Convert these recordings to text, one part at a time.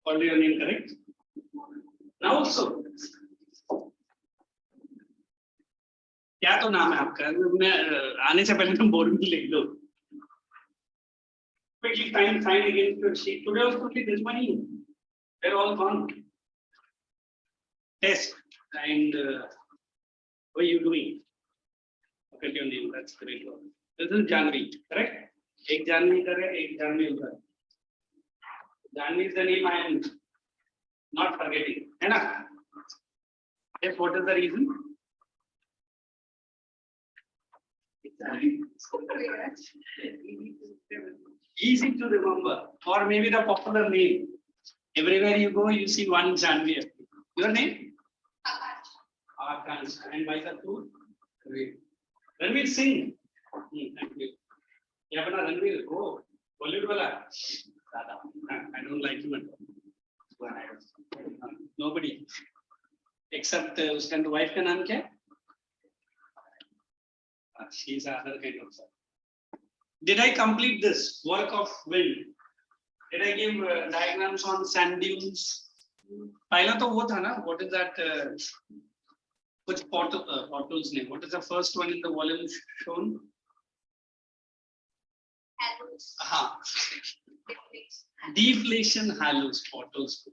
Called your name correct? Now also. क्या तो नाम है आपका? मैं आने से पहले तुम बोर्ड में लिख दो. Quickly find again your sheet. Today also this money. They're all gone. Test and what are you doing? Look at your name. That's great. This is January, correct? एक January इधर है, एक January उधर. January is the name I am not forgetting, है ना? Yes, what is the reason? Easy to remember, or maybe the popular name. Everywhere you go, you see one January. Your name? Akash. And by the two? Ranveer Singh. Thank you. Yeah, but Ranveer, go. Bollywood wala. I don't like him at all. Nobody. Except उसका wife का नाम क्या? She's other kind of. Did I complete this work of wind? Did I give diagrams on sand dunes? पहला तो वो था ना. What is that? Which portals name? What is the first one in the volume shown? Halos. Deflation halos portals.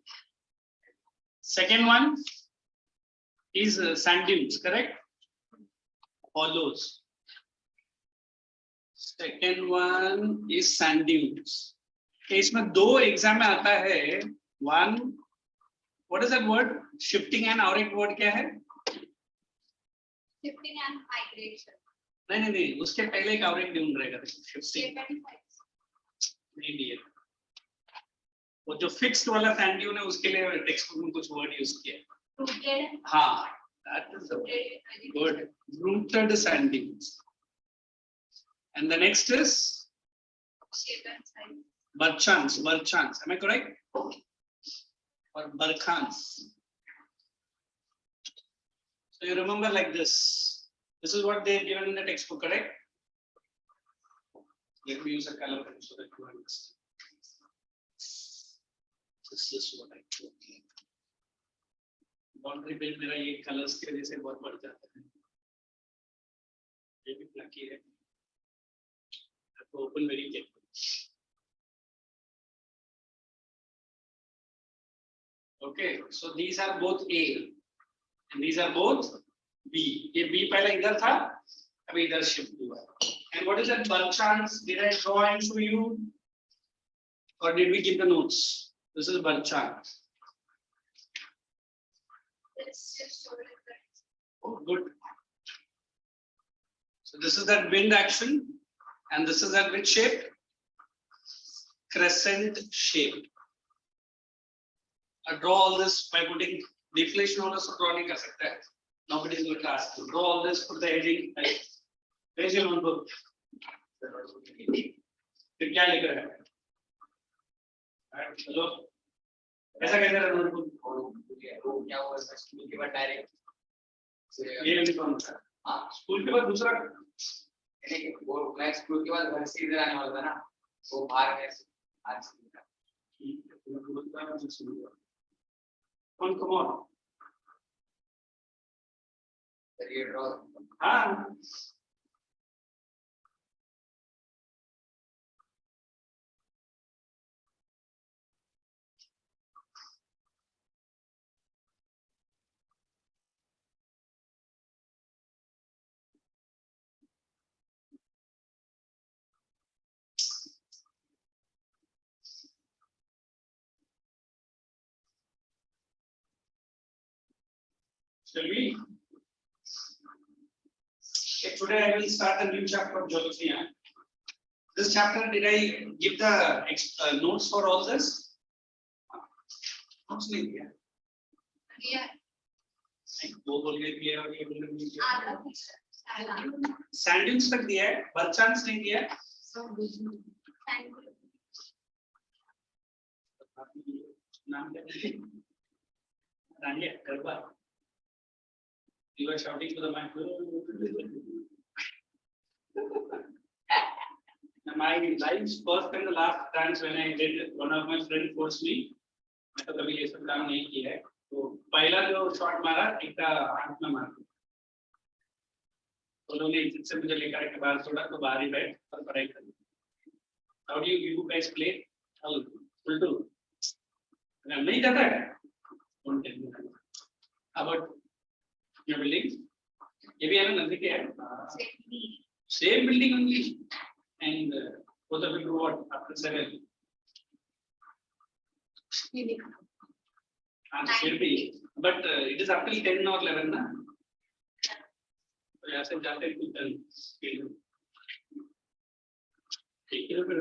Second one is sand dunes, correct? Hollows. Second one is sand dunes. इसमें दो exam में आता है. One, what is that word? Shifting and और एक word क्या है? Shifting and migration. नहीं उसके पहले एक और एक ड्यून रहेगा. Shifting. नहीं दिया. वो जो फिक्स्ड वाला सैंड ड्यून है उसके लिए टेक्स्ट बुक में कुछ वर्ड यूज किया है. Rooted. हाँ, that is the word. Rooted sand dunes. And the next is Barchans. Am I correct? Or Barkhans. So you remember like this. This is what they have given in the textbook, correct? Let me use a color pen so that you understand. This is what I told you. Boundary pen मेरा ये colors के वजह से बहुत बढ़ जाता है. ये भी lucky है. To open very carefully. Okay, so these are both A and these are both B. ये B पहले इधर था, अभी इधर shift हुआ. And what is that Barchans? Did I draw and show you, or did we give the notes? This is Barchans. Oh, good. So this is that wind action. And this is at which shape? Crescent shape. I draw all this by putting deflation on a draw. Nobody is going to ask you. Draw all this, put the heading. Where's your notebook? फिर क्या लिख रहा है? Hello. ऐसा कैसे रहा notebook? क्या हुआ स्कूल के बाद डायरेक्ट? ये नहीं कौन सा? हाँ स्कूल के बाद दूसरा. वो मैं स्कूल के बाद घर से इधर आने वाला था ना, वो बाहर गए आज कौन कौन हाँ Shall we? Okay, today I will start a new chapter of geography. This chapter, did I give the notes for all this? Notes नहीं दिया. वो बोल के दिया और ये बोल के दिया. Sand dunes तक दिया है, Barchans नहीं दिया. नाम क्या है? रानिया garba. You are shouting to the mic. My life's first and the last times when I did, one of my friends forced me मैं तो कभी ये सब काम नहीं किया है, तो पहला जो शॉट मारा एक का हाथ में मारा, तो उन्होंने इससे मुझे लेकर के बाहर छोड़ा, तो बाहर ही बैठ और पढ़ाई कर। How do you guys play? Full to नहीं जाता है। Don't tell me. About your building? ये भी है ना, नजदीक है। Same building only, and both of you do what after 7? Should be, but it is up till 10 or 11 ना? तो यहाँ से जाते हैं 10. Take care of it.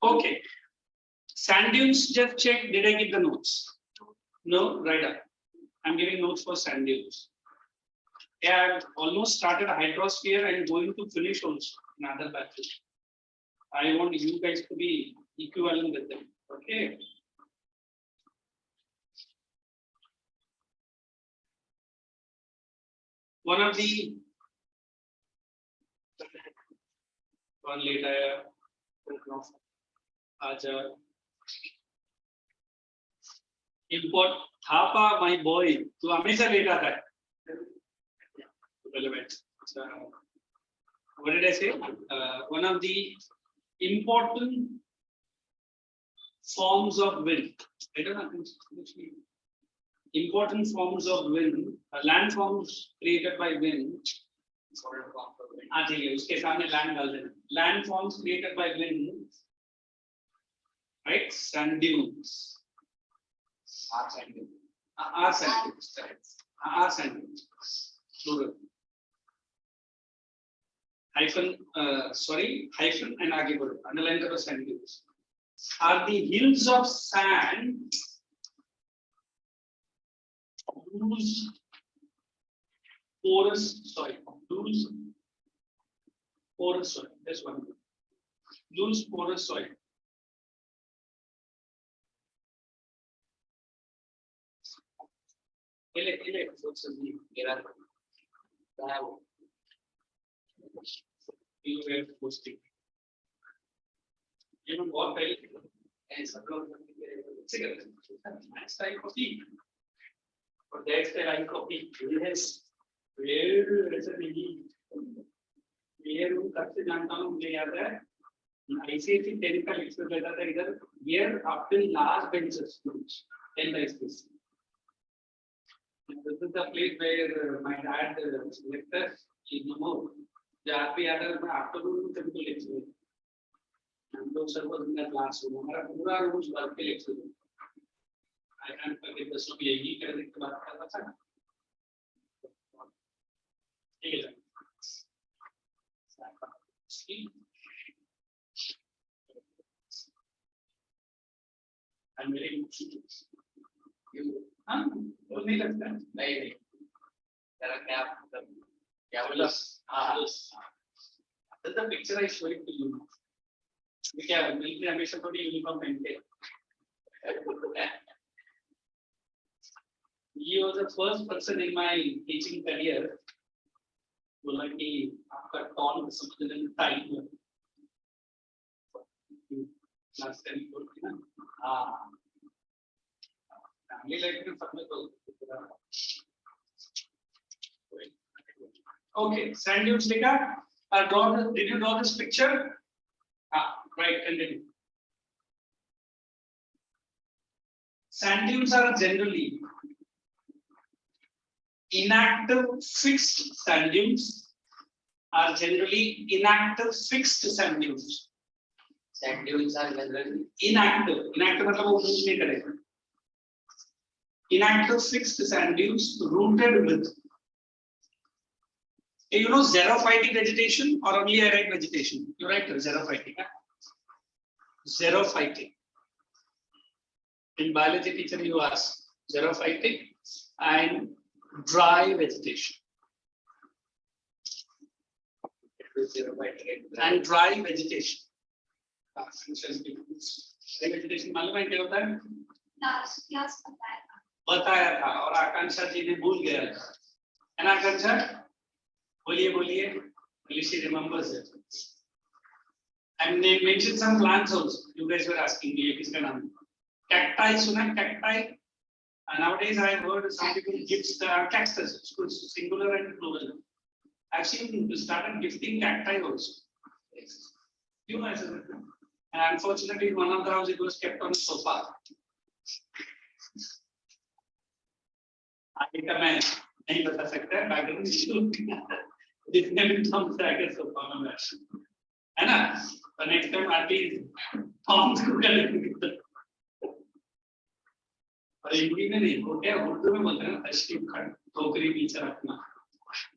Okay. Sand dunes, just check, did I give the notes? No, right up. I'm giving notes for sand dunes. Yeah, I've almost started Hydrosphere and going to finish also in other batches. I want you guys to be equivalent with them. Okay. One of the one later import Thapa, my boy, to हमेशा late आता है. What did I say? One of the important forms of wind. I don't know. Important forms of wind, landforms created by wind. उसके सामने land डाल देना. Landforms created by wind, right? Sand dunes. Are sand dunes. Are sand dunes. Are sand dunes. Plural. Hyphen, hyphen and आगे बढ़ो. Underline करो sand dunes. Are the hills of sand loose porous soil? Loose porous soil. That's one. Loose porous soil. You were posting. You know what? Nice type of tea. Or that's the like of tea. Yes. Where is it? Where सबसे जानता हूँ मुझे याद है ICSE 10 का lecture लेता था इधर here up till last benches 10 like this. This is the place where my dad left us in the mode. जहाँ पे याद है मैं afternoon में कभी तो लेक्चर हम लोग सब in the classroom हमारा पूरा रूम भर के lecture I can't forget the story यही करने के बाद क्या था ठीक है I'm very emotional. You, हाँ, वो नहीं लगता है. नहीं. तेरा क्या बोला? हाँ. That's the picture I show it to you. ये क्या है? मिलके हमेशा थोड़ी यूनिफॉर्म पहनते हैं. He was the first person in my teaching career. बोला कि आपका टॉन समझने में टाइम है. क्लास टेन की ना. हाँ. फैमिली लाइफ में सब में तो. Okay, sand dunes लिखा. Did you draw this picture? Right, continue. Sand dunes are generally inactive fixed sand dunes. Are generally inactive fixed sand dunes. Sand dunes are generally inactive. Inactive मतलब वो move नहीं करेगा. Inactive fixed sand dunes rooted with. You know xerophytic vegetation or only I write vegetation? You write xerophytic. Xerophytic. In biology teacher you ask xerophytic and dry vegetation. And dry vegetation. Dry vegetation मालूम है क्या होता है? Class बताया था और आकांक्षा जी ने भूल गया था. है ना आकांक्षा? बोलिए. She remembers it. And they mentioned some plants also. You guys were asking me, kiska naam? Cacti, suna cacti. And nowadays I have heard some people gift cactus, singular and plural. I've seen started gifting cacti also. You know, and unfortunately, in one of the house it was kept on the sofa. आगे का मैं नहीं बता सकता background जितने भी हम जाके सोफा में बैठ है ना तो नेक्स्ट टाइम एटलीस्ट हम को करेंगे और हिंदी में नहीं वो क्या उर्दू में बोलते हैं ना तशरीफ का टोकरी पीछे रखना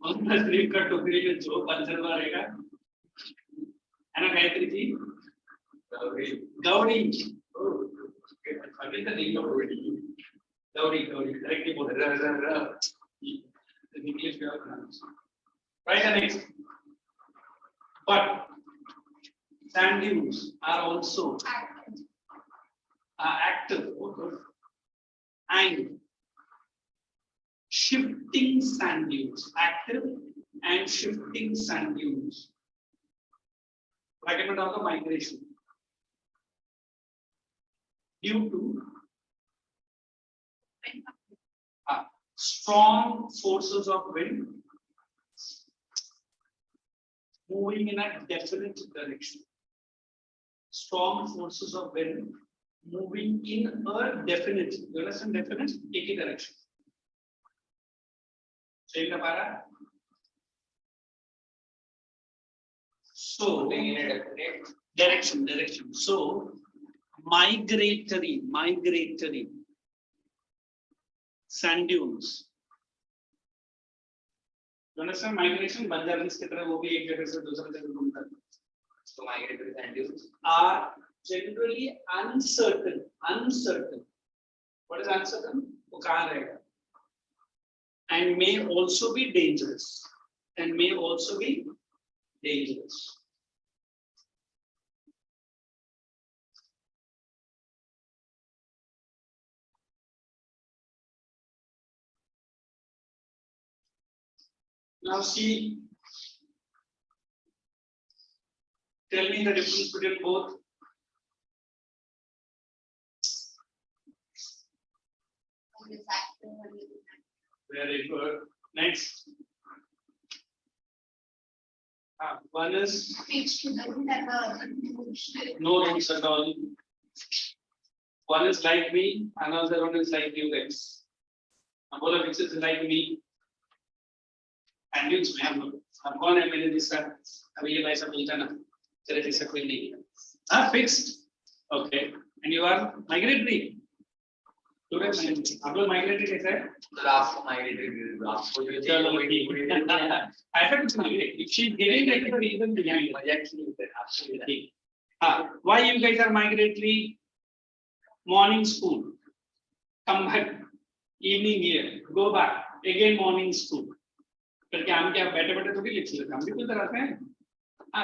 और तशरीफ का टोकरी में जो पंचरवा रहेगा है ना गायत्री जी गौरी अभी तो नहीं Gauri Gowdy, correctly put it. English we are pronounced. Right, next. But sand dunes are also active and shifting sand dunes. Active and shifting sand dunes. Fragment of the migration due to strong forces of wind moving in a definite direction. Strong forces of wind moving in a definite, you understand definite? Take a direction. Say the para. So, direction. So, migratory. Sand dunes. You understand migration? Banjarans की तरह वो भी एक जगह से दूसरी जगह घूमता है. So migratory sand dunes are generally uncertain. What is uncertain? वो कहाँ रहेगा? And may also be dangerous. Now see, tell me the difference between both. Very good. Next. One is no roots at all. One is like me, another one is like you guys. Ambola which is like me. And you I'm going to make this available fixed. Okay. And you are migratory. Migratory is that? I have to migrate. If she didn't take the reason behind it. Absolutely. Why you guys are migratory? Morning school. Come back. Evening here. Go back. Again morning school. करके हम क्या बैठे थोड़ी लिख लेते हम भी तो रहते हैं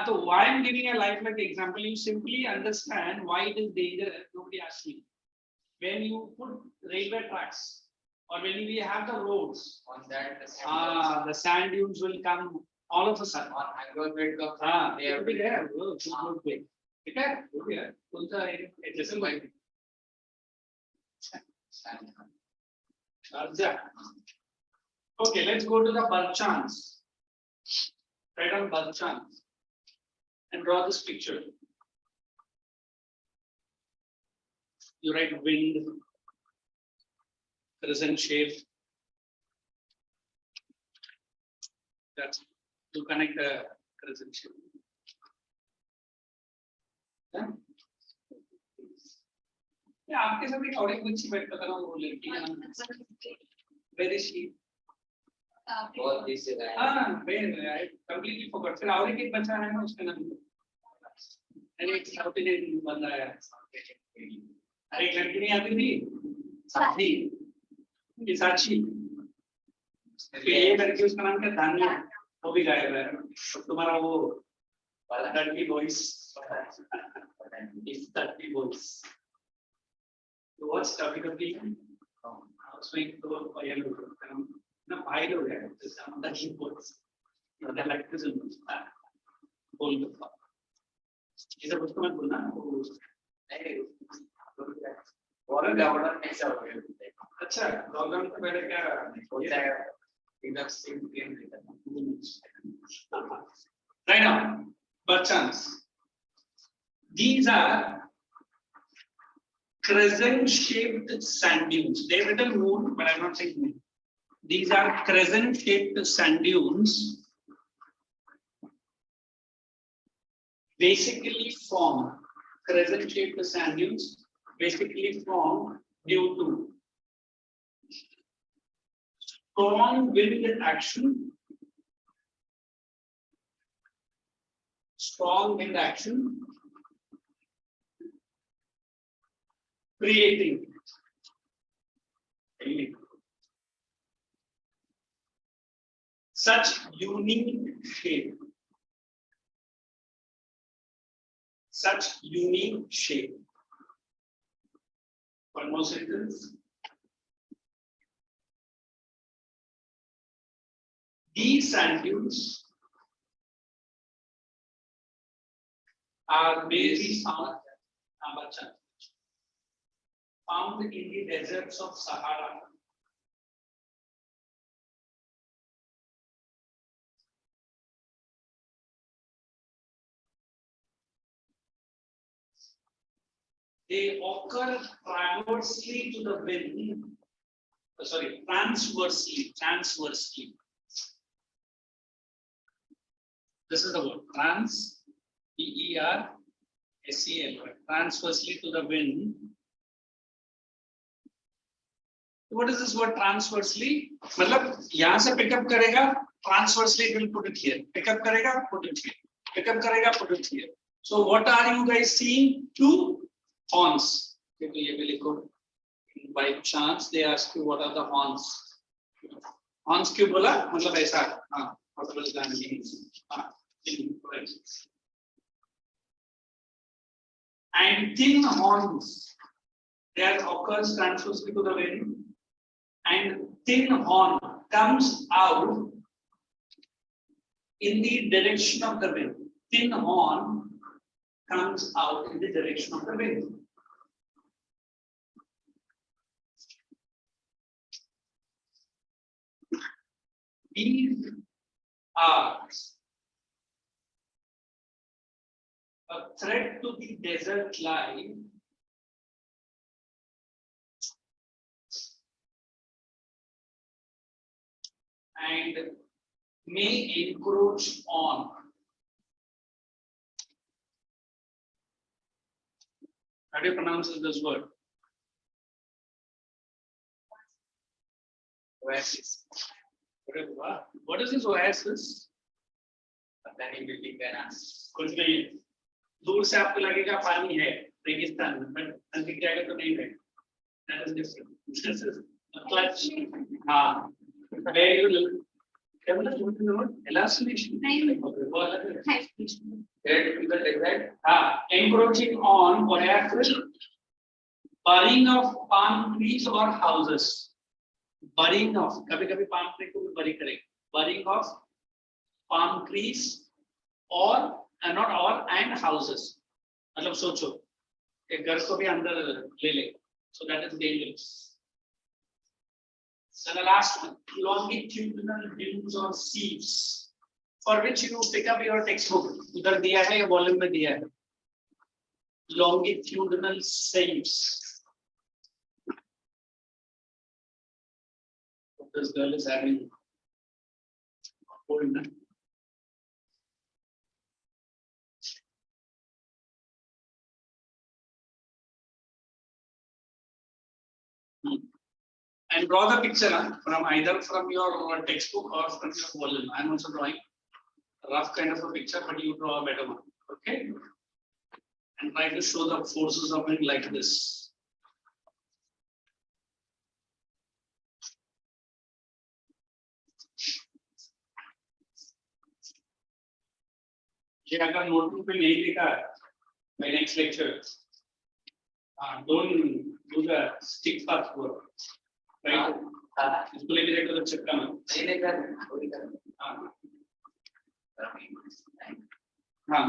तो why I'm giving a life like example you simply understand why it is dangerous. Nobody asks me when you put railway tracks or when we have the roads on that the sand dunes will come all of a sudden on Hydrosphere they are there ठीक है कौन सा जैसे भाई Okay, let's go to the Balchans. Write on Balchans and draw this picture. You write wind, crescent shape. That's to connect the crescent shape. Yeah, आपके सभी और एक बच्ची बैठ पता ना वो लड़की का नाम Where is she? बहुत दिस है I completely forgot. फिर और एक बच्चा है ना उसका नाम अरे एक साउथ इंडियन बंदा है अरे एक लड़की नहीं आती थी साथी ये साक्षी फिर ये लड़की उसका नाम क्या धान्या वो भी गायब है तो तुम्हारा वो लड़की वॉइस इस लड़की वॉइस तो what's WWE उसमें तो ये लोग ना भाई लोग हैं अंदर की बोल ना लाइक दिस बोल इसे कुछ तो मत बोलना। नहीं और गवर्नर कैसा हो गया? अच्छा लॉकडाउन से पहले क्या होता है एकदम simple game right now perchance these are crescent shaped sand dunes. They have written moon but I'm not saying moon. These are crescent shaped sand dunes basically form crescent shaped sand dunes basically form due to strong wind action, creating such unique shape. One more sentence. These sand dunes are mainly found in the deserts of Sahara. They occur transversely to the wind. Transversely. This is the word trans, T-E-R-S-E-L, transversely to the wind. What is this word transversely? मतलब यहाँ से pick up करेगा, transversely it will put it here. Pick up करेगा, put it here. Pick up करेगा, put it here. So what are you guys seeing? Two horns. तो ये भी लिखो. By chance they ask you what are the horns. Horns क्यों बोला? मतलब ऐसा. हाँ. Possible examination. हाँ. And thin horns. There occurs transversely to the wind. And thin horn comes out in the direction of the wind. Thin horn comes out in the direction of the wind. These are a threat to the desert life and may encroach on how do you pronounce this word? oasis. What is this oasis? पता नहीं building का नाम. कुछ नहीं. दूर से आपको लगेगा पानी है रेगिस्तान में, but नजदीक जाएगा तो नहीं है. That is different. This is a clutch. हाँ. Where you live? क्या बोला? Elastination. Encroaching on oasis, burying of palm trees or houses. Burying of कभी-कभी palm tree को भी bury करेंगे. Burying of palm trees or not all and houses. मतलब सोचो एक घर को भी अंदर ले ले. So that is dangerous. So the last one, longitudinal dunes or seeps, for which you pick up your textbook. उधर दिया है या volume में दिया है. Longitudinal seeps. This girl is having cold. And draw the picture from either from your textbook or from your volume. I am also drawing a rough kind of a picture, but you draw a better one. Okay? And try to show the forces of it like this. ये अगर notebook पे नहीं लिखा है, my next lecture, don't do the stick fast work. Right? इसको लेके देखो तो चिपका मत. नहीं लेकर कोई कर.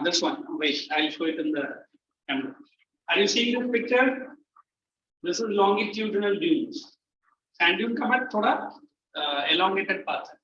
This one. Wait, I'll show it in the camera. Are you seeing this picture? This is longitudinal dunes. Sand dune का बाद थोड़ा elongated path है.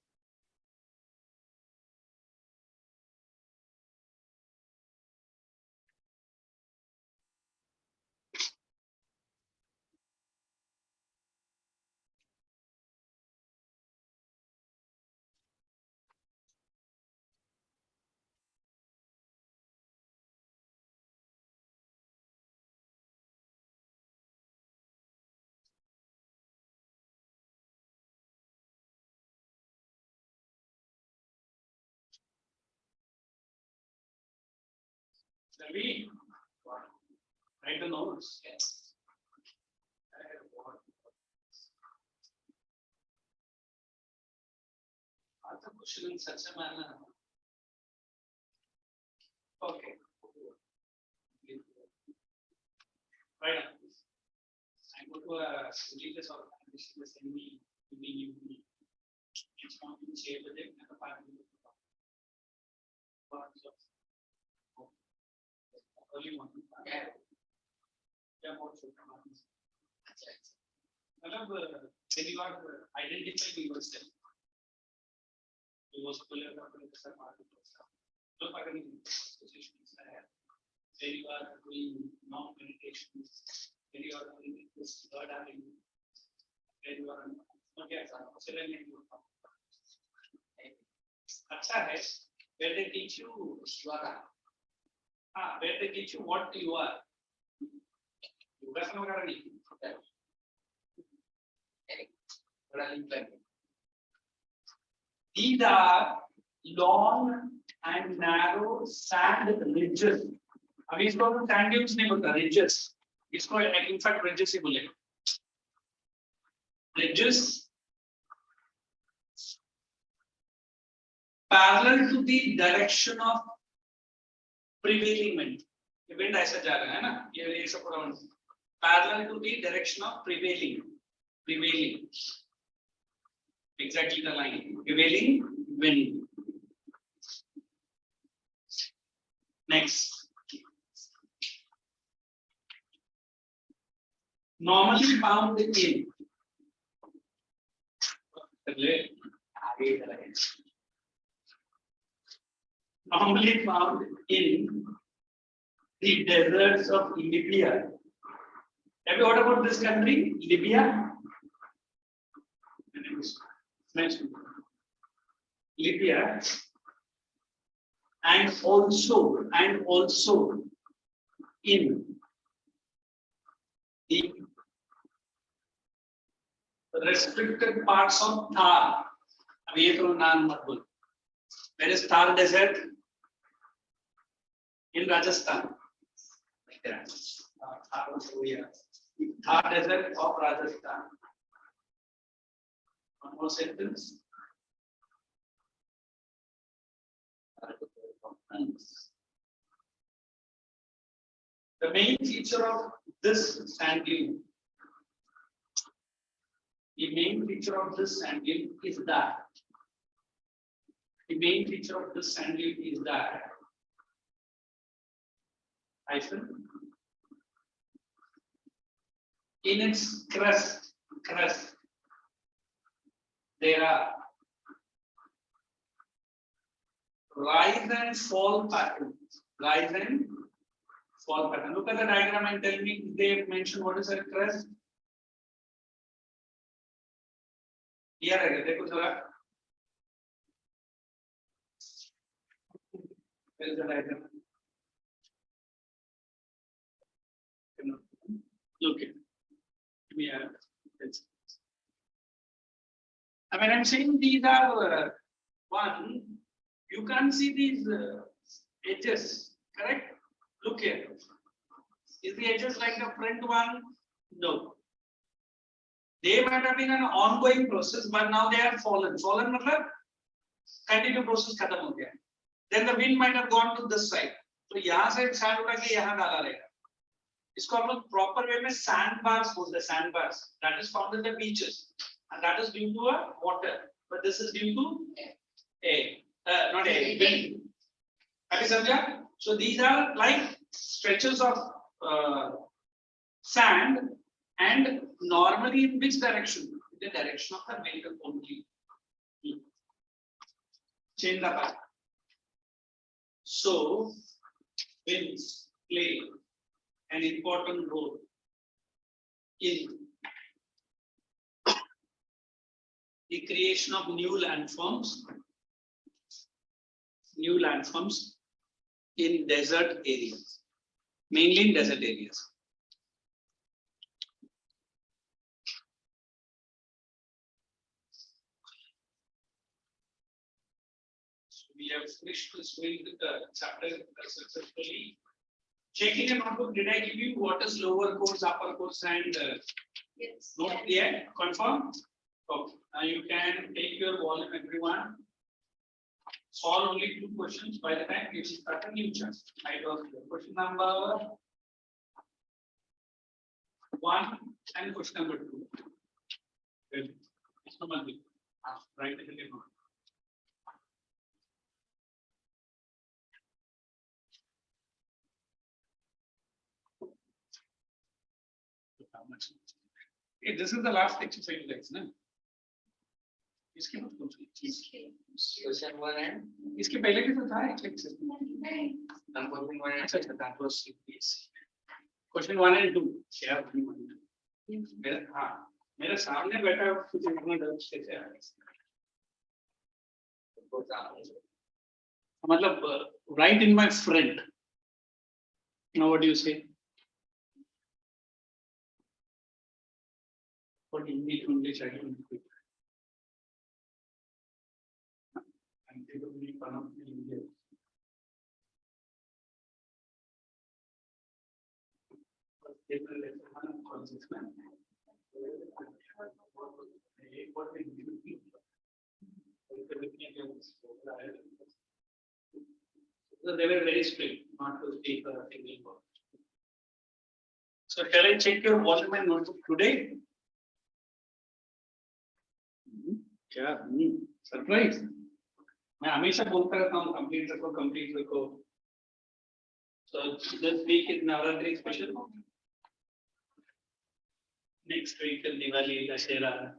Shall we write the notes? Yes. Ask the question in such a manner. Okay. Right. I go to a religious organization, they send me to be new. It's not to share with them and the family. Early morning. Yeah. Yeah, what should come happen? When you are identifying yourself, you was clear about the part of yourself. Look at the positions I have. When you are doing non-meditations, when you are doing this third avenue, when you are अच्छा है where they teach you swara. Where they teach you what you are. योगासन वगैरह नहीं. These are long and narrow sand ridges. अभी इसको तो sand dunes नहीं बोलता, ridges. इसको in fact ridges ही बोलेगा. Ridges parallel to the direction of prevailing wind. ये wind ऐसा जा रहा है ना, ये सब पूरा parallel to the direction of prevailing. Exactly the line. Prevailing wind. Next. Normally found in. Normally found in the deserts of Libya. Have you heard about this country, Libya? Libya, and also in the restricted parts of Thar. Where is Thar Desert? In Rajasthan. Thar Desert of Rajasthan. One more sentence. The main feature of this sand dune, is that in its crust there are rise and fall patterns. Look at the diagram and tell me if they mention what is a crest. Here I get where is the diagram? Okay. I mean, I'm saying these are one. You can't see these edges, correct? Look here. Is the edges like the front one? No. They might have been an ongoing process, but now they are fallen. Fallen matlab continue process khatam ho gaya. Then the wind might have gone to this side. So यहाँ से sand उठा के यहाँ डाला रहेगा. इसको हम लोग proper way में sandbars बोलते हैं, sandbars. That is found in the beaches, and that is due to a water. But this is due to air, not air, wind. अभी समझा? So these are like stretches of sand, and normally in which direction? The direction of the vehicle only. Change the path. So winds play an important role in the creation of new landforms in desert areas, mainly in desert areas. So we have finished this chapter successfully. Check in your notebook. Did I give you what is lower course, upper course, and Yes. not yet? Confirm? Okay. Now you can take your volume, everyone. Solve only 2 questions by the time you start a new chapter. Question number 1 and question number 2. Well, it's not only right. Hey, this is the last exercise, guys. No? इसके मत पूछिए। Question 1 and इसके पहले भी तो था exercise। question 1 and अच्छा अच्छा, that was CPSC. Question 1 and 2 क्या मेरा हाँ मेरे सामने बैठा कुछ इतना डर से मतलब right in my front. Now what do you say? What Hindi to English I don't know. So they were very strict not to take a single word. So shall I check your volume and notebook today? क्या surprise मैं हमेशा बोलता रहता हूँ complete रखो so this week is Navratri special, next week is Diwali, Dashera.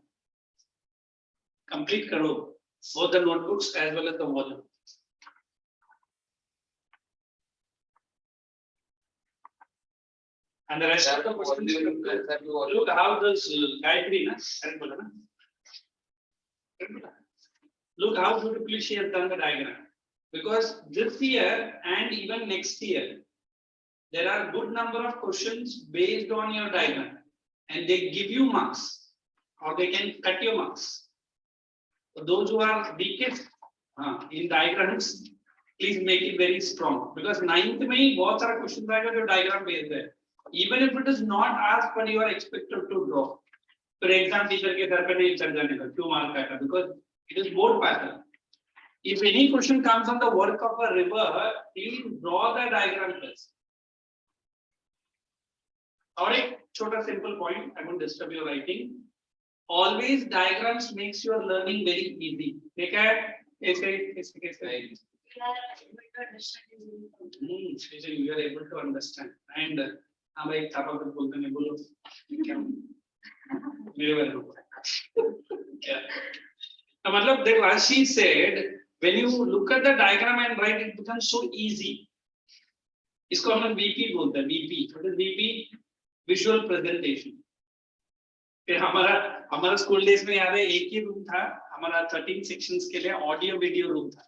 Complete karo both the notebooks as well as the volume. And the rest of the questions look how this Gayatri look how beautifully she has done the diagram. Because this year and even next year, there are good number of questions based on your diagram, and they give you marks, or they can cut your marks. So those who are weakest in diagrams, please make it very strong. Because 9th May, बहुत सारा questions आएगा जो diagram based है. Even if it is not asked, but you are expected to draw. For exam teacher के घर पे नहीं चल जाने का क्यों मार्क काटा? Because it is board pattern. If any question comes on the work of a river, please draw the diagram first. Or a छोटा simple point, I won't disturb your writing. Always diagrams makes your learning very easy. ठीक है? ऐसे you are able to understand. And हम एक छापा पे बोलते हैं बोलो क्या? मेरे बारे में क्या? मतलब देखो, as she said, when you look at the diagram and write, it becomes so easy. इसको हम VP बोलते हैं, VP. What is VP? Visual presentation. फिर हमारा स्कूल डेज में याद है एक ही रूम था हमारा 13 सेक्शंस के लिए ऑडियो वीडियो रूम था.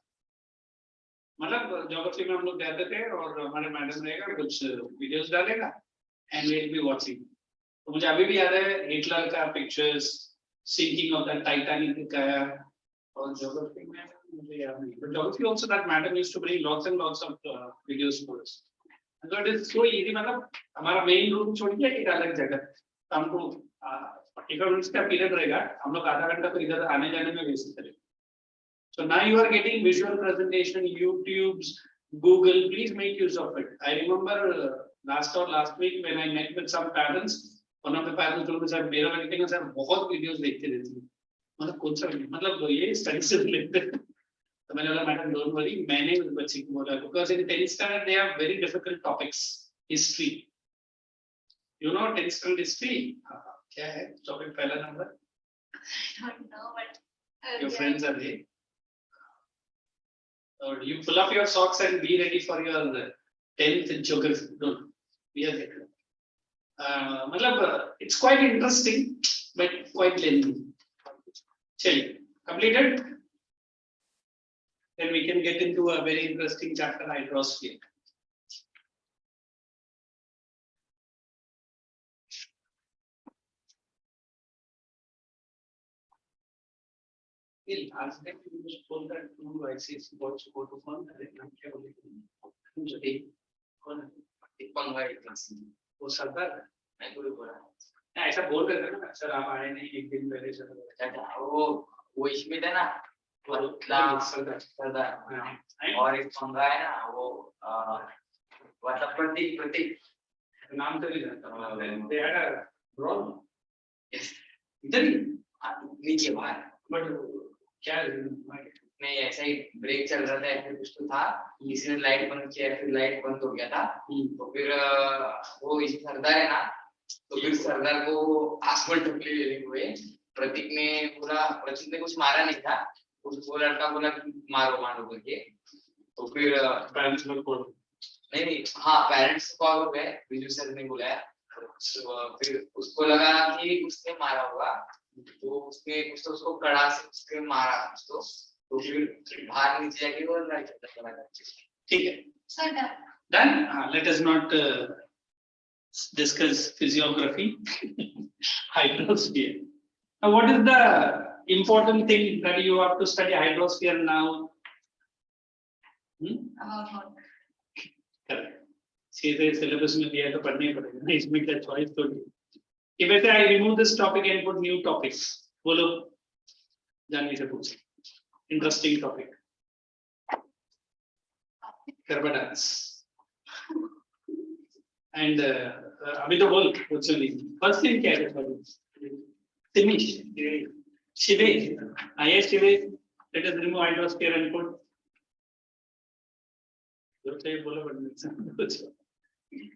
मतलब ज्योग्राफी में हम लोग जाते थे और हमारे मैडम रहेगा कुछ वीडियोस डालेगा and we will be watching. तो मुझे अभी भी याद है हिटलर का pictures, sinking of the Titanic का, और ज्योग्राफी में मुझे याद नहीं, but geography also that madam used to bring lots and lots of videos for us. So it is so easy. मतलब हमारा मेन रूम छोड़ के एक अलग जगह हमको 45 मिनट्स का पीरियड रहेगा, हम लोग आधा घंटा तो इधर आने जाने में वेस्ट करेंगे. So now you are getting visual presentation, YouTube's, Google. Please make use of it. I remember last week when I met with some parents, one of the parents told me, "Sir, मेरा लगता है sir बहुत videos देखते रहती हूँ." मतलब कौन सा मतलब ये स्टडी से रिलेटेड. तो मैंने बोला मैडम डोंट वरी, मैंने उस बच्चे को बोला because in 10th standard they have very difficult topics. History, you know 10th standard history. क्या है टॉपिक पहला number? I don't know, but Your friends are there. Or you pull up your socks and be ready for your 10th geography. Don't we are there. मतलब it's quite interesting but quite lengthy. चलिए, completed. Then we can get into a very interesting chapter, Hydrosphere. Last time you just told that to ICSE boards go to fund. क्या बोले? मुझे कौन है? एक पंगा एक वो सरदार है? मैं कोई बोला ऐसा बोल रहे थे ना सर, आप आए नहीं एक दिन पहले सर। क्या वो इसमें था ना सरदार सरदार और एक पंगा है ना वो मतलब प्रतीक प्रतीक नाम तो नहीं जानता। They had a brawl. इधर ही नीचे बाहर बट क्या नहीं ऐसा ही ब्रेक चल रहा था ऐसे कुछ तो था किसी ने लाइट बंद किया फिर लाइट बंद हो गया था तो फिर वो इसी सरदार है ना तो फिर सरदार को आसमान टपली लेने हुए प्रतीक ने बोला प्रतीक ने कुछ मारा नहीं था उसको लड़का बोला मारो मारो करके तो फिर पेरेंट्स में कॉल नहीं हाँ पेरेंट्स को कॉल हो गए विजू सर ने बुलाया फिर उसको लगा कि उसने मारा होगा तो उसने कुछ तो उसको कड़ा से उसके मारा उसको तो फिर बाहर नीचे जाके वो लड़ाई चला गया ठीक है Sir, done. done. Let us not discuss physiography. Hydrosphere. Now what is the important thing that you have to study hydrosphere now? About what? Correct. सीधे syllabus में दिया है तो पढ़ना ही पड़ेगा ना, इसमें क्या choice तो नहीं। कि वैसे I remove this topic and put new topics. बोलो जानवी से पूछ। Interesting topic. Garba dance. And अभी तो बोल कुछ नहीं। First thing क्या है sorry? Timish. Shive. Yes Shive. Let us remove hydrosphere and put. जो चाहिए बोलो but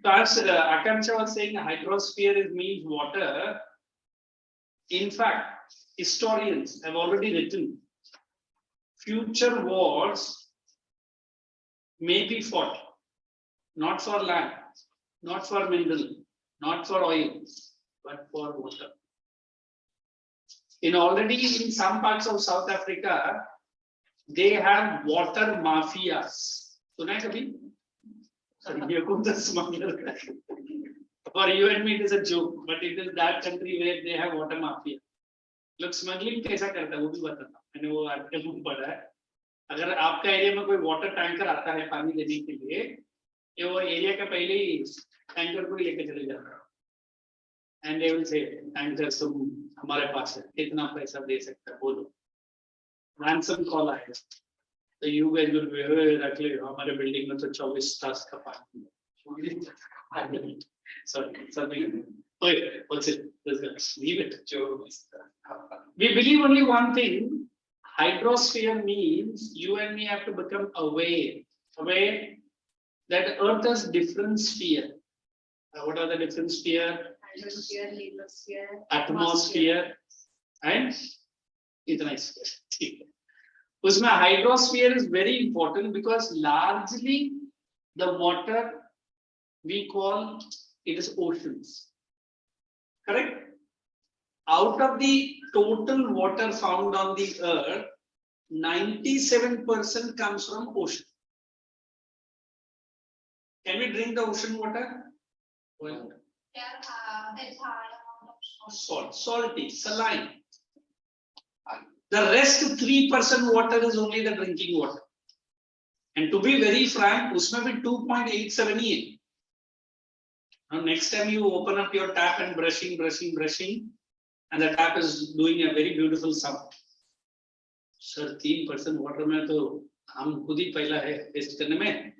So as Akansha was saying, hydrosphere means water. In fact, historians have already written future wars may be fought not for land, not for mineral, not for oil, but for water. Already in some parts of South Africa, they have water mafias. सुना है कभी? For you and me it is a joke, but it is that country where they have water mafia. लोग smuggling कैसा करता है वो भी बताता हूँ, मैंने वो आर्टिकल में पढ़ा है। अगर आपका एरिया में कोई वाटर टैंकर आता है पानी लेने के लिए, ये वो एरिया का पहले ही टैंकर को लेके चले जाता है। And they will say tanker तुम हमारे पास है, कितना पैसा दे सकता है बोलो। रैंसम कॉल आएगा तो यू गाइस विल रख ले, हमारे बिल्डिंग में तो 24 स्टार्स का पानी है। Sorry, something. Wait, what's it? Let's leave it. We believe only one thing. Hydrosphere means you and me have to become aware that Earth has different sphere. What are the different sphere? Hydrosphere, lithosphere, Atmosphere and ethnosphere. उसमें hydrosphere is very important because largely the water we call it is oceans. Correct? Out of the total water found on the earth, 97% comes from ocean. Can we drink the ocean water? Well, there's hard amount of salt, salty, saline. The rest 3% water is only the drinking water. And to be very frank, उसमें भी 2.87 ही है. Now next time you open up your tap and brushing, and the tap is doing a very beautiful sound. Sir, 3% water में तो हम खुद ही पहला है test करने में.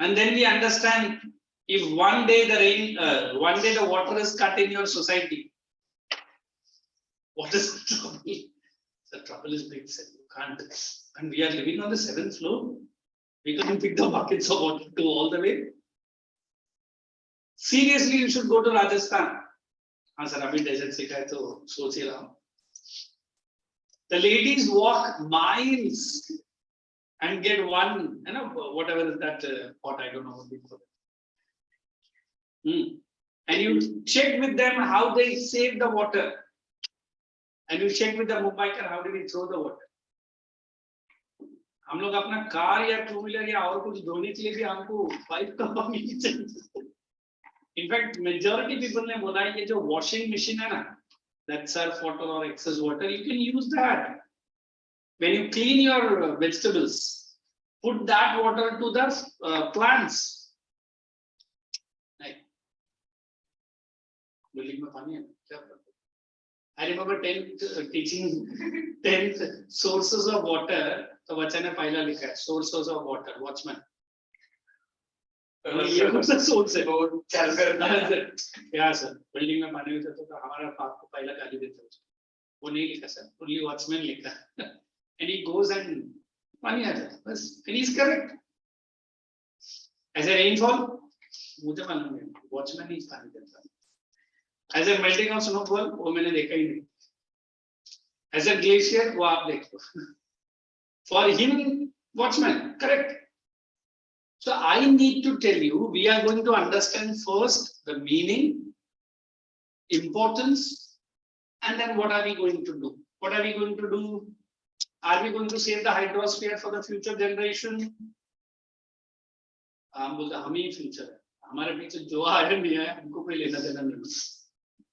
And then we understand if one day the water is cut in your society, what is the trouble? The trouble is big. You can't. And we are living on the 7th floor. We couldn't pick the buckets of water to all the way. Seriously, you should go to Rajasthan. हाँ sir अभी desert सीखा है तो सोच ही रहा हूँ. The ladies walk miles and get one, whatever is that pot, I don't know what we call it. And you check with them how they save the water. And you check with the Mumbaiker how do we throw the water. हम लोग अपना car या two wheeler या और कुछ धोने के लिए भी हमको पाइप का पानी चाहिए. In fact, majority people ने बोला ये जो washing machine है ना, that surf water or excess water, you can use that. When you clean your vegetables, put that water to the plants. I remember 10th teaching 10th sources of water. तो बच्चा ने पहला लिखा है sources of water, watchman. ये कौन सा source है? चालू कर. क्या सर बिल्डिंग में पानी होता तो हमारा पाप को पहला गाली देते हो. वो नहीं लिखा सर, only watchman लिखा. And he goes and पानी आ जाता बस. And he's correct. As a rainfall, मुझे मालूम है watchman ही पानी देता. As a melting of snowfall, वो मैंने देखा ही नहीं. As a glacier, वो आप देखो. For him, watchman, correct. So I need to tell you, we are going to understand first the meaning, importance, and then what are we going to do? What are we going to do? Are we going to save the hydrosphere for the future generation? हम बोलते हम ही future है. हमारे पीछे जो आया नहीं है, हमको कोई लेना देना नहीं.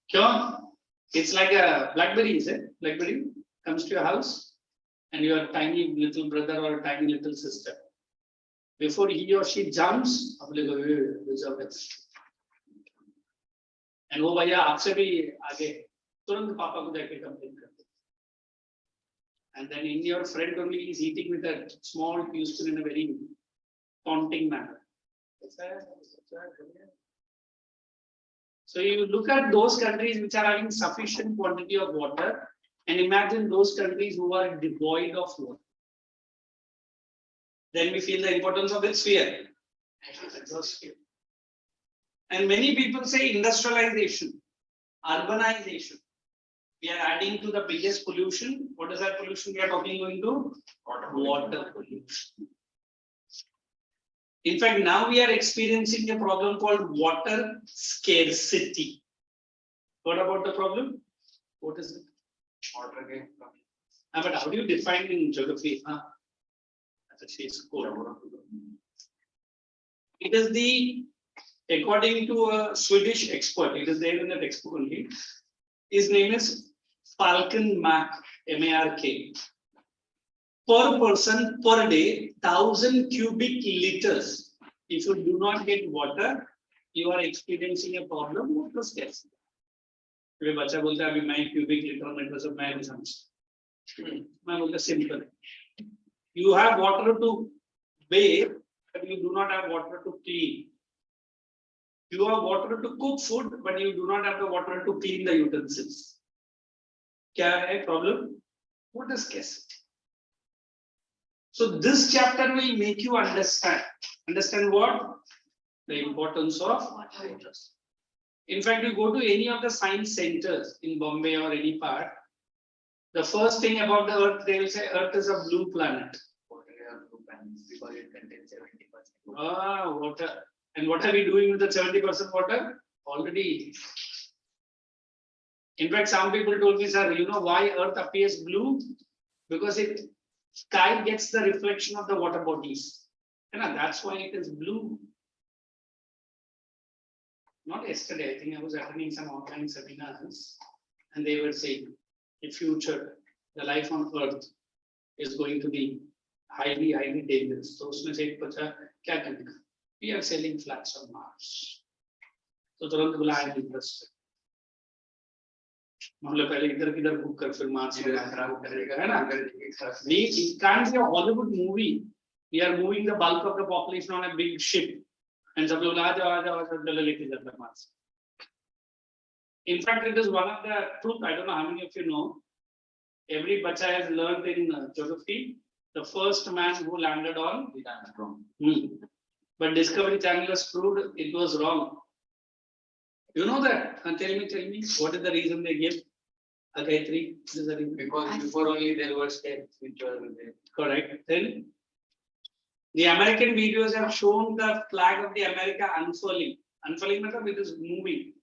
क्यों? It's like a blackberry, is it? Blackberry comes to your house, and your tiny little brother or tiny little sister. Before he or she jumps, आप लोग deserve it. And वो भैया आपसे भी आगे तुरंत पापा को जाके कंप्लेन करते. And then in your friend only is eating with a small teaspoon in a very taunting manner. So you look at those countries which are having sufficient quantity of water, and imagine those countries who are devoid of water. Then we feel the importance of its sphere. And many people say industrialization, urbanization. We are adding to the biggest pollution. What is that pollution we are talking into? Water pollution. In fact, now we are experiencing a problem called water scarcity. What about the problem? What is it? Water game. But how do you define in geography? It is the, according to a Swedish expert, it is there in the textbook only. His name is Falcon Mac, M-A-R-K. Per person per day, 1,000 cubic liters. If you do not get water, you are experiencing a problem. Water scarcity. वे बच्चा बोलता है अभी मैं cubic liter में मतलब मैं नहीं समझ. मैं बोलता simple. You have water to bathe, but you do not have water to clean. You have water to cook food, but you do not have the water to clean the utensils. क्या है problem? Water scarcity. So this chapter will make you understand. Understand what? The importance of water. In fact, you go to any of the science centers in Bombay or any part, the first thing about the Earth, they will say Earth is a blue planet. Because it contains 70%. Ah, water. And what are we doing with the 70% water? Already. In fact, some people told me, sir, you know why Earth appears blue? Because sky gets the reflection of the water bodies. That's why it is blue. Not yesterday, I think I was attending some online seminars, and they were saying, in future, the life on Earth is going to be highly, highly dangerous. So उसमें से एक बच्चा क्या करेगा? We are selling flats on Mars. तो तुरंत बोला I am interested. मतलब पहले इधर किधर बुक कर फिर मार्स में खराब करेगा है ना? We can't see a Hollywood movie. We are moving the bulk of the population on a big ship, and सब लोग आ जाओ चलो लेके जाते हैं Mars. In fact, it is one of the truth. I don't know how many of you know. Every bacha has learned in geography. The first man who landed on. But Discovery Channel has proved it was wrong. You know that? Tell me, what is the reason they give? Gayatri, what is the reason? Because before only there were steps which were there. Correct. Then the American videos have shown the flag of the America unfurling. Unfurling means it is moving.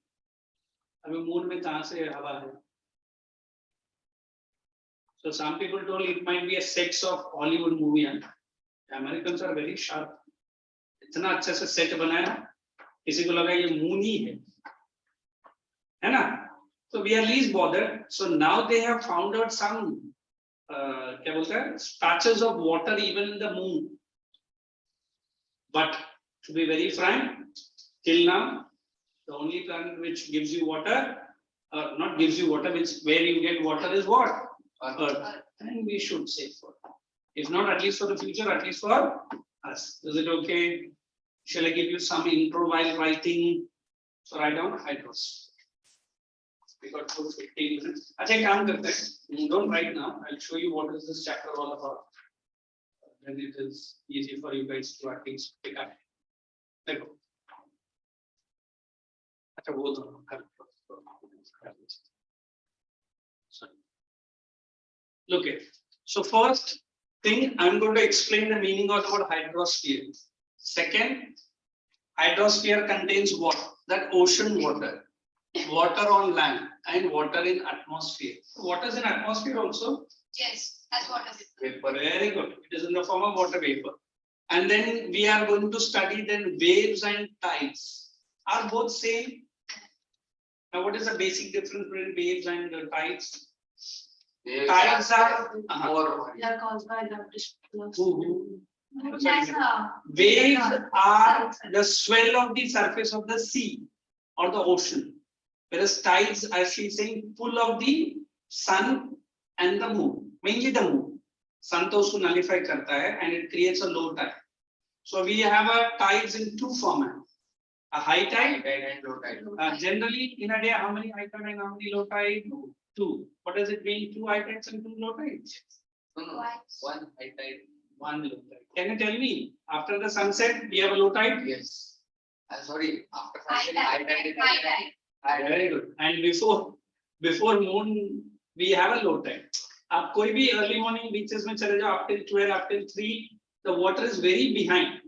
अभी moon में कहाँ से हवा है? So some people told it might be a set of Hollywood movie. The Americans are very sharp. इतना अच्छा से set बनाया, किसी को लगा ये moon ही है ना? So we are least bothered. So now they have found out some क्या बोलते हैं, patches of water even in the moon. But to be very frank, till now, the only planet which gives you water, not gives you water, which where you get water is what? Earth. And we should save for it. If not, at least for the future, at least for us. Is it okay? Shall I give you some intro while writing? So write down Hydrosphere. We got 15 minutes. Achha, काम करते हैं. Don't write now. I'll show you what is this chapter all about. Then it is easy for you guys to at least pick up. देखो. अच्छा वो तो कर. Look it. So first thing, I'm going to explain the meaning of the word hydrosphere. Second, hydrosphere contains what? That ocean water, water on land, and water in atmosphere. Water is in atmosphere also. Yes, that's what is it. Vapor. Very good. It is in the form of water vapor. And then we are going to study then waves and tides. Are both same? Now, what is the basic difference between waves and tides? Tides are more. They are caused by gravitational Waves are the swell of the surface of the sea or the ocean, whereas tides, as she is saying, pull of the sun and the moon, mainly the moon. Sun to usko nullify karta hai and it creates a low tide. So we have a tides in two formats: a high tide and low tide. Generally, in a day, how many high tide and how many low tide? Two. What does it mean? 2 high tides and 2 low tides? No, one high tide. 1 low tide. Can you tell me? After the sunset, we have a low tide. Yes. Sorry. After high sunset, tide. High tide. Very good. And before moon, we have a low tide. आप कोई भी early morning beaches में चले जाओ, up till 12, up till 3, the water is very behind.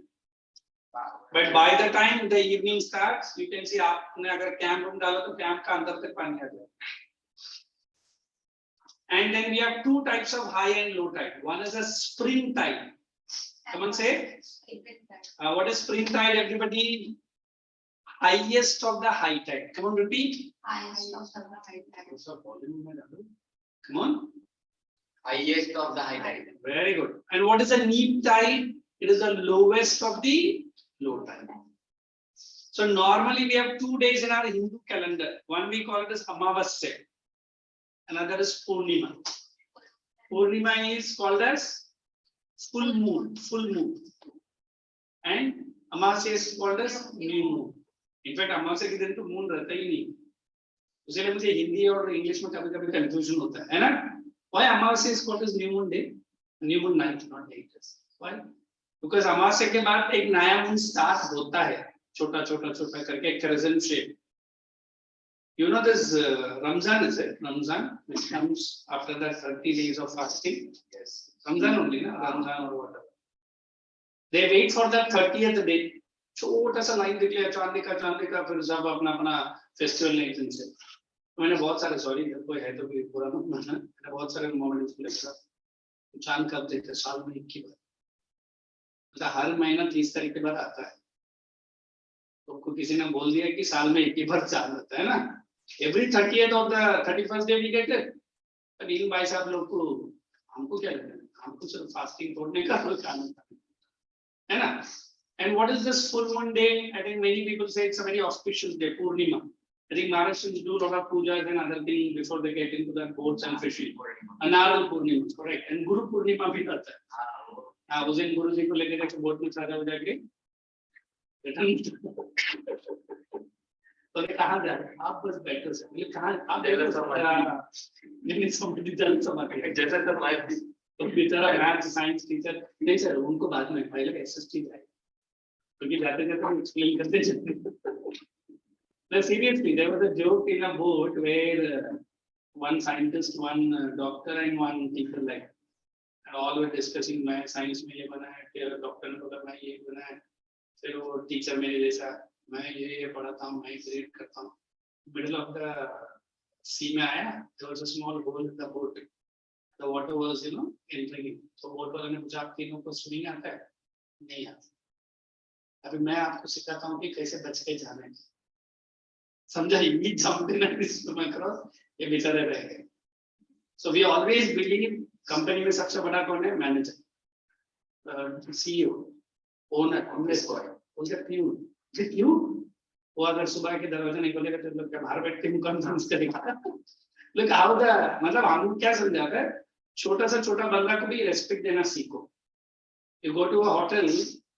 But by the time the evening starts, you can see आपने अगर camp room डाला तो camp का अंदर तक पानी आ जाएगा. And then we have two types of high and low tide. One is a spring tide. Someone say, what is spring tide? Everybody, highest of the high tide. Come on, repeat. Highest of the high tide. Come on. Highest of the high tide. Very good. And what is a neap tide? It is the lowest of the low tide. So normally we have 2 days in our Hindu calendar. One we call it as Amavasya. Another is Purnima. Purnima is called as full moon. And Amasya is called as new moon. In fact, Amasya के दिन तो moon रहता ही नहीं. उसके मुझे हिंदी और English में कभी-कभी confusion होता है ना? Why Amasya is called as new moon day? New moon night, not day. Why? Because Amasya के बाद एक नया moon start होता है, छोटा करके crescent shape. You know this Ramzan, is it? Ramzan, which comes after the 30 days of fasting. Yes. Ramzan only, na? Ramzan or whatever. They wait for the 30th day. छोटा सा line दिख लिया चांदी का फिर सब अपना फेस्टिवल नहीं जिनसे मैंने बहुत सारे सॉरी कोई है तो कोई पूरा मत मानना मैंने बहुत सारे मोमेंट्स देखा चांद कब देखते साल में 1 बार मतलब हर महीना 30 तारीख के बाद आता है तो किसी ने बोल दिया कि साल में 1 बार चांद आता है ना every 30th of the 31st day we get it but इन भाई साहब लोग को हमको क्या लगता है हमको सिर्फ फास्टिंग तोड़ने का काम है ना. And what is this full moon day? I think many people say it's a very auspicious day, Purnima. I think Maharashtrians do a lot of pujas and other things before they get into their boats and fishing. Another Purnima, correct. And Guru Purnima भी करता है. उस दिन गुरु जी को लेकर के boat में साजा हो जाएंगे. तो कहाँ जा रहे हैं आप? बस बैठो सर। बोले कहाँ आप? जल समाधि। नहीं समाधि, जल समाधि। जैसा समाधि। तो बेचारा मैथ साइंस टीचर नहीं सर, उनको बाद में पहले एसएसटी जाए, क्योंकि जाते जाते हम एक्सप्लेन करते चलते। No, seriously, there was a joke in a boat where one scientist, one doctor, and one teacher, like, and all were discussing मैं साइंस में ये बना है, फिर डॉक्टर ने बोला मैं ये बना है, फिर वो टीचर मेरे जैसा मैं ये पढ़ाता हूँ, मैं ग्रेड करता हूँ। मिडिल ऑफ द सी में आया, there was a small hole in the boat, the water was entering in. तो बोट वाले ने पूछा आप तीनों को स्विमिंग आता है? नहीं आता। अभी मैं आपको सिखाता हूँ कि कैसे बच के जाना है। समझा? ये जंप इन अक्रॉस, ये बेचारे रह गए। So we always believe company में सबसे बड़ा कौन है? मैनेजर, सीईओ, ओनर, बोलते क्यों वो अगर सुबह के दरवाजा नहीं खोलेगा तो लोग क्या बाहर बैठ के मुकाम सांस करेगा? लोग हाउ द मतलब हम क्या समझाते हैं, छोटा सा छोटा बंदा को भी रेस्पेक्ट देना सीखो। You go to a hotel,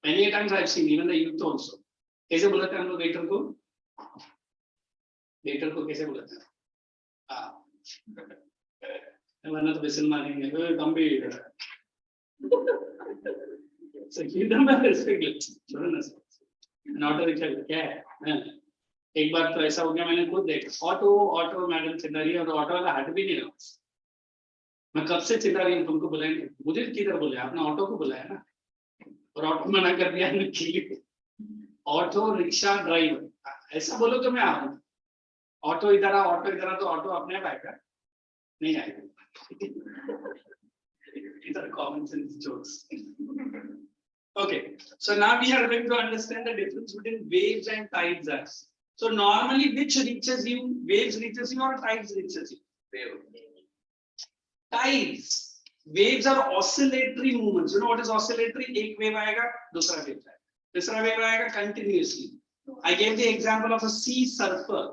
many times I have seen even the youth also, कैसे बुलाते हैं हम लोग वेटर को? वेटर को कैसे बुलाते हैं? हाँ, वरना तो बिसल मारेंगे, कम भी ऑटो रिक्शा क्या है? एक बार तो ऐसा हो गया, मैंने खुद देखा, ऑटो मैडम चिल्ला रही है और ऑटो वाला हट भी नहीं रहा। मैं कब से चिल्ला रही हूँ, तुमको बुलाएंगे, मुझे किधर बुलाया? आपने ऑटो को बुलाया ना, और ऑटो मना कर दिया। ऑटो रिक्शा ड्राइवर ऐसा बोलो तो मैं आऊंगा। ऑटो इधर आ, ऑटो इधर आ, तो ऑटो अपने आप आएगा? नहीं आएगा। These are common sense jokes. Okay, so now we are going to understand the difference between waves and tides. So normally, which reaches you? Waves reaches you or tides reaches you? Wave. Tides. Waves are oscillatory movements. You know what is oscillatory? एक wave आएगा, दूसरा wave आएगा, तीसरा wave आएगा continuously. I gave the example of a sea surfer.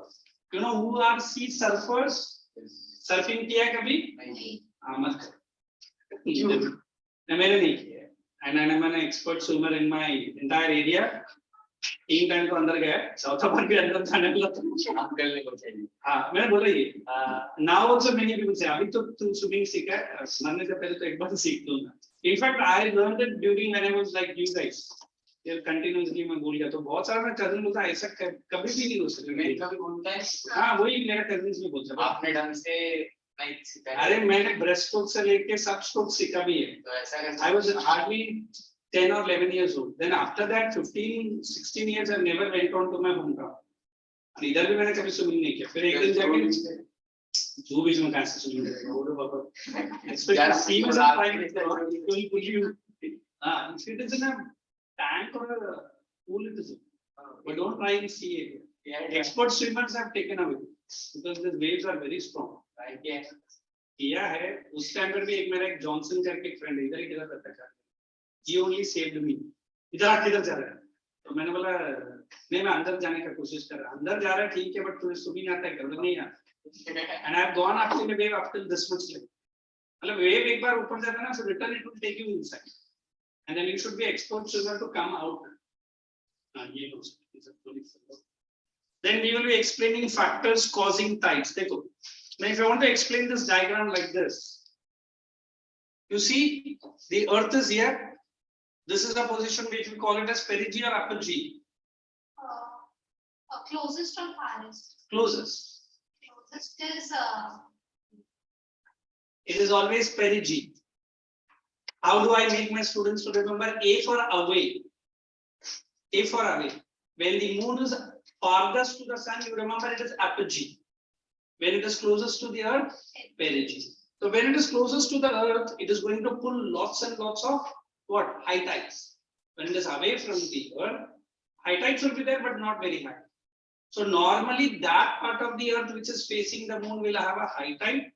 You know who are sea surfers? Surfing किया है कभी? नहीं। मत मैंने नहीं किया, and I'm an expert swimmer in my entire area. 3 time तो अंदर गया, चौथा बार भी अंदर जाने वाला तो आप करने को चाहिए। हाँ, मैंने बोला ये। Now also many people say, अभी तो तू स्विमिंग सीखा है, मरने से पहले तो एक बार सीख लूँगा। In fact, I learned it during when I was like you guys. फिर continuously मैं भूल गया, तो बहुत सारा मैं cousin बोलता ऐसा कभी भी नहीं हो सकता। मैं कभी बोलता है, हाँ वही मेरा cousins भी बोलता है। आपने ढंग से नहीं सीखा? अरे मैंने ब्रेस्ट स्ट्रोक से लेके सब स्ट्रोक सीखा भी है। तो ऐसा कैसे? I was hardly 10 or 11 years old. Then after that 15, 16 years I never went on to my hometown. और इधर भी मैंने कभी स्विमिंग नहीं किया। फिर एक दिन जाके जो बीच में कैसे स्विमिंग करेगा वो तो बाबा। Especially sea में सब पाएंगे तो पुल you. हाँ, it is in a tank or a pool it is. But don't try and see it. Expert swimmers have taken away because the waves are very strong. किया है उस टाइम पर भी एक मेरा एक जॉनसन करके फ्रेंड इधर ही गिरा करता था। He only saved me. इधर किधर जा रहा है? तो मैंने बोला नहीं मैं अंदर जाने का कोशिश कर रहा हूँ। अंदर जा रहा है ठीक है, बट तुम्हें स्विमिंग आता है क्या? नहीं आता। And I have gone up to the wave up till this much length. मतलब वेव एक बार ऊपर जाता है ना, so return it will take you inside. And then you should be expert swimmer to come out. ये लो। Then we will be explaining factors causing tides. देखो, now if I want to explain this diagram like this, you see the earth is here. This is a position which we call it as perigee or apogee. Closest or farthest? Closest. Closest is It is always perigee. How do I make my students to remember? A for away. A for away. When the moon is farthest to the sun, you remember it is apogee. When it is closest to the earth, perigee. So when it is closest to the earth, it is going to pull lots and lots of what? High tides. When it is away from the earth, high tides will be there, but not very high. So normally that part of the earth which is facing the moon will have a high tide.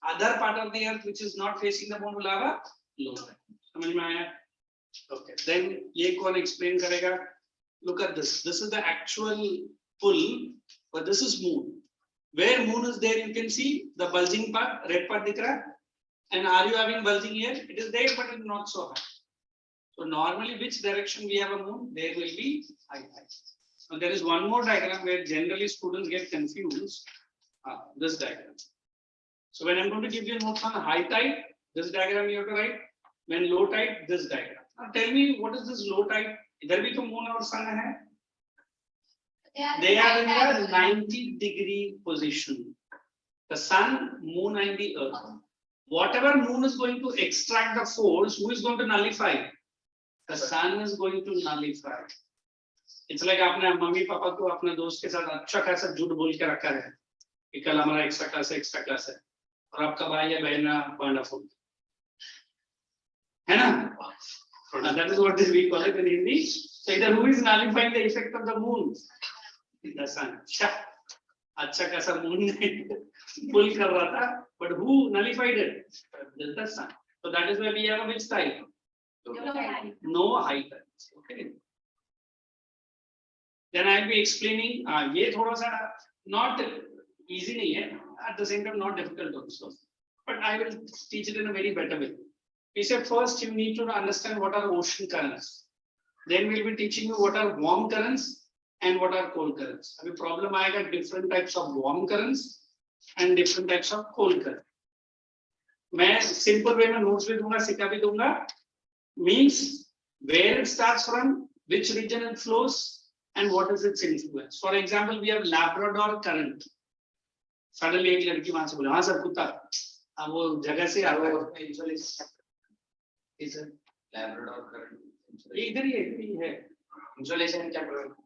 Other part of the earth which is not facing the moon will have a low tide. समझ में आया? Okay. Then ये कौन explain करेगा? Look at this. This is the actual pull, but this is moon. Where moon is there, you can see the bulging part, red part दिख रहा है. And are you having bulging here? It is there, but it's not so high. So normally, which direction we have a moon, there will be high tides. Now, there is one more diagram where generally students get confused. This diagram. So when I'm going to give you notes on high tide, this diagram you have to write. When low tide, this diagram. Now tell me, what is this low tide? Idhar bhi to moon aur sun hai. They are in the 90-degree position. The sun, moon, and the earth. Whatever moon is going to extract the force, who is going to nullify? The sun is going to nullify. It's like आपने mummy papa को अपने दोस्त के साथ अच्छा खासा झूठ बोल के रखा है कि कल हमारा एक्स्ट्रा क्लास है और आपका भाई या बहन वंडरफुल है ना? That is what we call it in Hindi. So either who is nullifying the effect of the moon? The sun. अच्छा खासा moon pull कर रहा था, but who nullified it? The sun. So that is why we have a which type? No high tides. Okay. Then I'll be explaining. ये थोड़ा सा not easy नहीं है, at the same time not difficult also. But I will teach it in a very better way. We said first you need to understand what are ocean currents. Then we'll be teaching you what are warm currents and what are cold currents. अभी problem आएगा different types of warm currents and different types of cold currents. मैं simple way में notes भी दूंगा, सिक्का भी दूंगा. Means where it starts from, which region it flows, and what is its influence. For example, we have Labrador current. Suddenly एक लड़की वहां से बोले, हाँ सर कुत्ता, अब वो जगह से आता है. Labrador current. इधर ही है. Insulation chapter.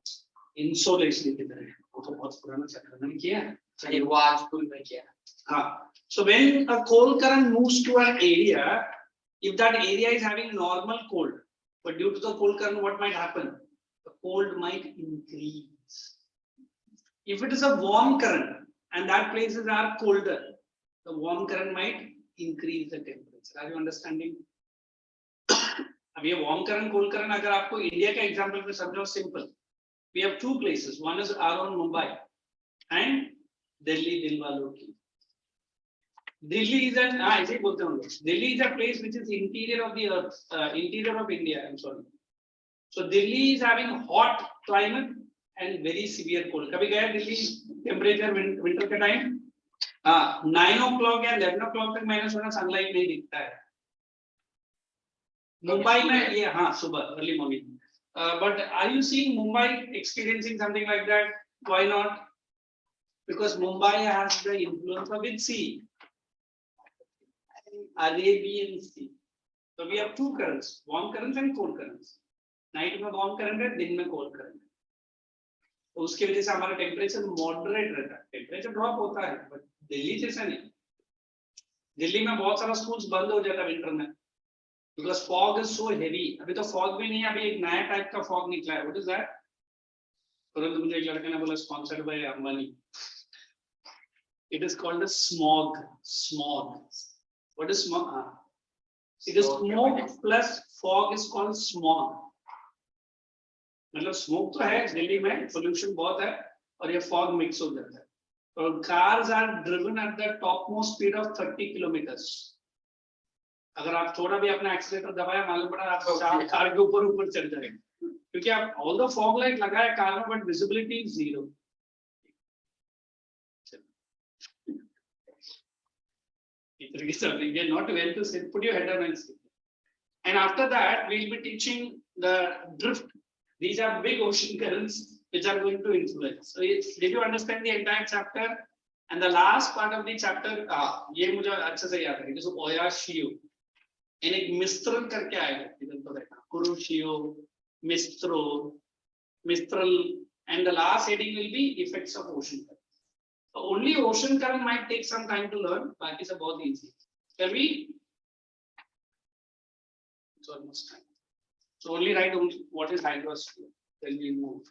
Insolation किधर है? वो तो बहुत पुराना चैप्टर मैंने किया है. ये वो आज स्कूल में किया. हाँ. So when a cold current moves to an area, if that area is having normal cold, but due to the cold current, what might happen? The cold might increase. If it is a warm current and that places are colder, the warm current might increase the temperature. Are you understanding? अब ये warm current, cold current अगर आपको India का example में समझो simple. We have two places. One is around Mumbai and Delhi Dilwalo की. Delhi is an ऐसे ही बोलते हैं हम लोग. Delhi is a place which is interior of the earth, interior of India. I'm sorry. So Delhi is having hot climate and very severe cold. कभी गया Delhi temperature winter के time? 9 o'clock या 11 o'clock तक मैंने सुना sunlight नहीं दिखता है. Mumbai में ये हाँ सुबह early morning. But are you seeing Mumbai experiencing something like that? Why not? Because Mumbai has the influence of its sea. Arabian Sea. So we have two currents, warm currents and cold currents. Night में warm current है, दिन में cold current. तो उसके वजह से हमारा temperature moderate रहता है. Temperature drop होता है, but दिल्ली जैसा नहीं. दिल्ली में बहुत सारा schools बंद हो जाता है winter में. Because fog is so heavy. अभी तो fog भी नहीं है, अभी एक नया type का fog निकला है. What is that? तुरंत मुझे एक लड़के ने बोला sponsored by Ambani. It is called a smog. Smog. What is smog? It is smoke plus fog is called smog. मतलब smoke तो है दिल्ली में, pollution बहुत है और ये fog mix हो जाता है. और cars are driven at the topmost speed of 30 kilometers. अगर आप थोड़ा भी अपना एक्सीलेटर दबाया मालूम पड़ा आप कार के ऊपर चढ़ जाएंगे क्योंकि आप all the fog light लगा है कार में but visibility is zero. You're not well to sit. Put your head on and sit. And after that, we'll be teaching the drift. These are big ocean currents which are going to influence. So, did you understand the entire chapter? And the last part of the chapter, ये मुझे अच्छे से याद है. जैसे ओया शियो, यानी एक मिस्त्रल करके आएगा. इधर तो देखना. कुरुशियो, Mistral, and the last heading will be effects of ocean current. So only ocean current might take some time to learn. बाकी सब बहुत easy. Shall we? It's almost time. So only write what is hydrosphere. Then we move.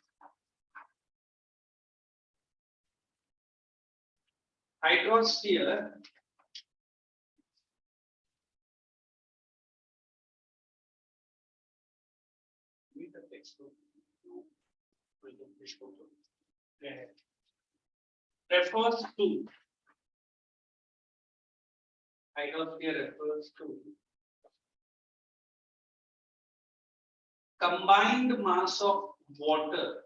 Hydrosphere. Read the textbook. Refers to. Hydrosphere refers to combined mass of water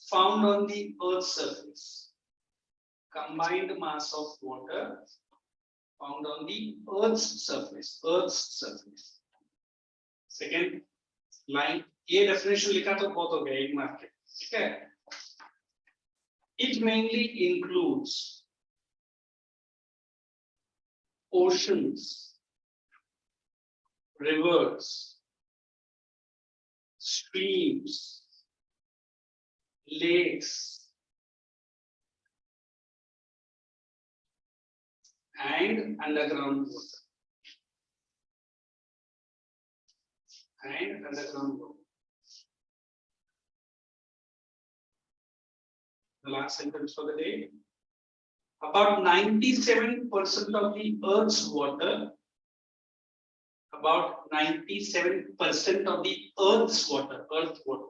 found on the Earth's surface. Combined mass of water found on the Earth's surface. Earth's surface. Second line, ये definition लिखा तो बहुत हो गया एक mark के, ठीक है? It mainly includes oceans, rivers, streams, lakes, and underground water. And underground water. The last sentence for the day. About 97% of the Earth's water, about 97% of the Earth's water, Earth water,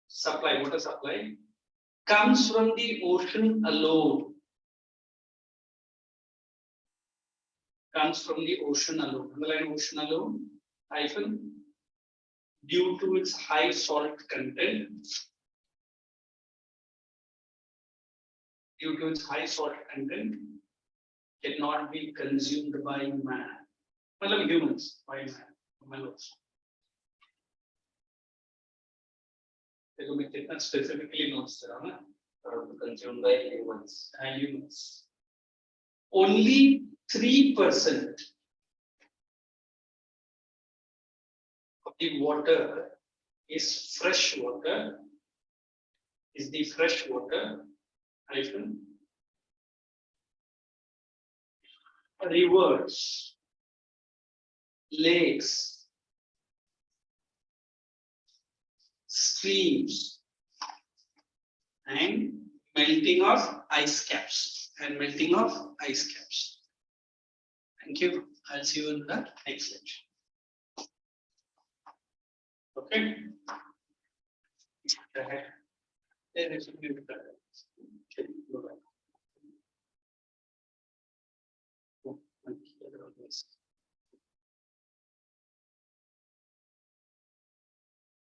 supply, water supply, comes from the ocean alone. Comes from the ocean alone. Underline ocean alone, hyphen, due to its high salt content. Due to its high salt content, cannot be consumed by man. Well, humans, by man, mammals. देखो मैं कितना specifically notes कर रहा हूँ ना, consumed by humans. Humans. Only 3% of the water is fresh water. Is the fresh water, hyphen, rivers, lakes, streams, and melting of ice caps. And melting of ice caps. Thank you. I'll see you in the next lecture. Okay. Then it should be okay. Bye-bye.